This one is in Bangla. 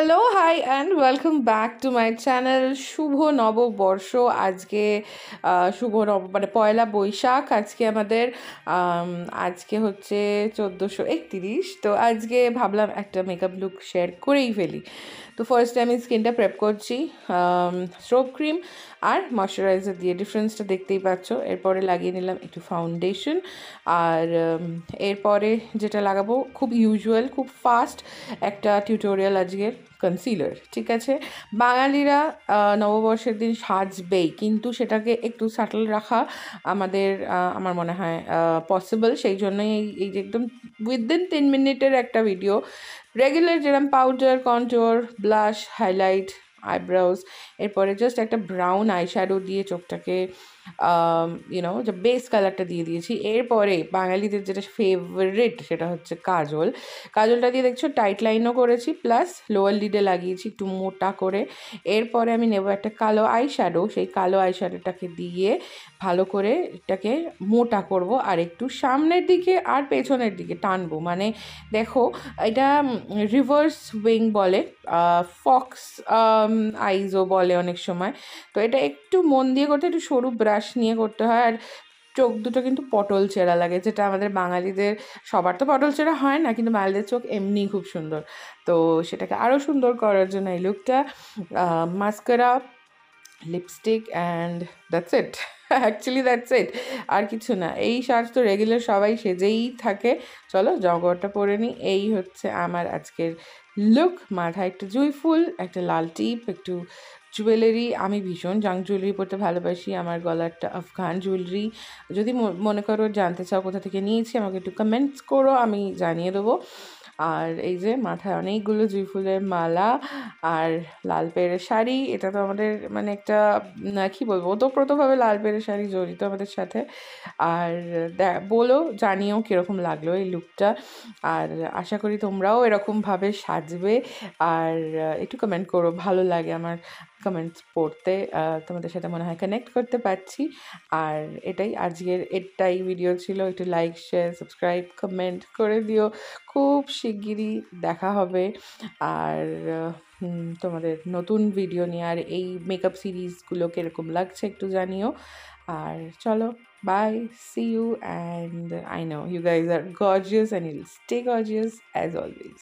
Hello, hi and welcome back to my channel. শুভ নববর্ষ আজকে। শুভ মানে পয়লা বৈশাখ আজকে আমাদের। আম, আজকে হচ্ছে 1431। তো আজকে ভাবলাম একটা মেকআপ লুক শেয়ার করেই ফেলি। তো ফার্স্টে আমি স্কিনটা প্রেপ করছি স্ট্রোব ক্রিম আর ময়শ্চারাইজার দিয়ে। ডিফারেন্সটা দেখতেই পাচ্ছ। এরপরে লাগিয়ে নিলাম একটু ফাউন্ডেশন। আর এরপরে যেটা লাগাবো খুব ইউজুয়াল, খুব ফাস্ট একটা টিউটোরিয়াল আজকের, কনসিলার। ঠিক আছে, বাঙালিরা নববর্ষের দিন সাজবেই, কিন্তু সেটাকে একটু সাটল রাখা আমাদের আমার মনে হয় পসিবল। সেই জন্যই এই যে একদম উইদিন 10 মিনিটের একটা ভিডিও। রেগুলার যেরকম powder, contour, blush, highlight, eyebrows, এরপরে জাস্ট একটা ব্রাউন আইশ্যাডো দিয়ে চোখটাকে যে বেস কালারটা দিয়ে দিয়েছি। এরপরে বাঙালিদের যেটা ফেভারিট সেটা হচ্ছে কাজল। কাজলটা দিয়ে দেখছো টাইট লাইনও করেছি, প্লাস লোয়ার লিডে লাগিয়েছি একটু মোটা করে। এরপরে আমি নেব একটা কালো আইশ্যাডো। সেই কালো আইশ্যাডোটাকে দিয়ে ভালো করে এটাকে মোটা করব, আর একটু সামনের দিকে আর পেছনের দিকে টানবো। মানে দেখো, এটা রিভার্স উইং বলে, ফক্স আইজও বলে অনেক সময়। তো এটা একটু মন দিয়ে করতে, একটু সরু ব্রাশ নিয়ে করতে হয়। আর চোখ দুটো কিন্তু পটল চেরা লাগে, যেটা আমাদের বাঙালিদের, সবার তো পটল চেরা হয় না, কিন্তু বাঙালিদের চোখ এমনিই খুব সুন্দর। তো সেটাকে আরও সুন্দর করার জন্য এই লুকটা, mascara, lipstick, and that's it. Actually that's it, আর কিছু না। এই সাজ তো রেগুলার সবাই সেজেই থাকে। চলো জগরটা পরে নিই। এই হচ্ছে আমার আজকের লুক। মাথায় একটু জুঁই ফুল, একটা লাল টিপ, একটু জুয়েলারি। আমি ভীষণ জাঙ্ক জুয়েলারি পরতে ভালোবাসি। আমার গলারটা আফগান জুয়েলারি। যদি মনে করো জানতে চাও কোথা থেকে নিয়েছি, আমাকে একটু কমেন্টস করো, আমি জানিয়ে দেবো। আর এই যে মাথায় অনেকগুলো জুঁই ফুলের মালা আর লাল পেড়ে শাড়ি। এটা তো আমাদের মানে একটা কী বলবো, ওতপ্রোতভাবে লাল পেড়ে শাড়ি জড়িত আমাদের সাথে। আর বলো, জানিও কীরকম লাগলো এই লুকটা। আর আশা করি তোমরাও এরকমভাবে সাজবে। আর একটু কমেন্ট করো, ভালো লাগে আমার কমেন্টস পড়তে। তোমাদের সাথে মনে হয় কানেক্ট করতে পারছি। আর এটাই ভিডিও ছিল। একটু লাইক, শেয়ার, সাবস্ক্রাইব, কমেন্ট করে দিও। খুব শিগগিরই দেখা হবে। আর তোমাদের নতুন ভিডিও নিয়ে, আর এই মেকআপ সিরিজগুলো কীরকম লাগছে একটু জানিও। আর চলো, bye, see you, and I know you guys are gorgeous and you'll stay gorgeous as always.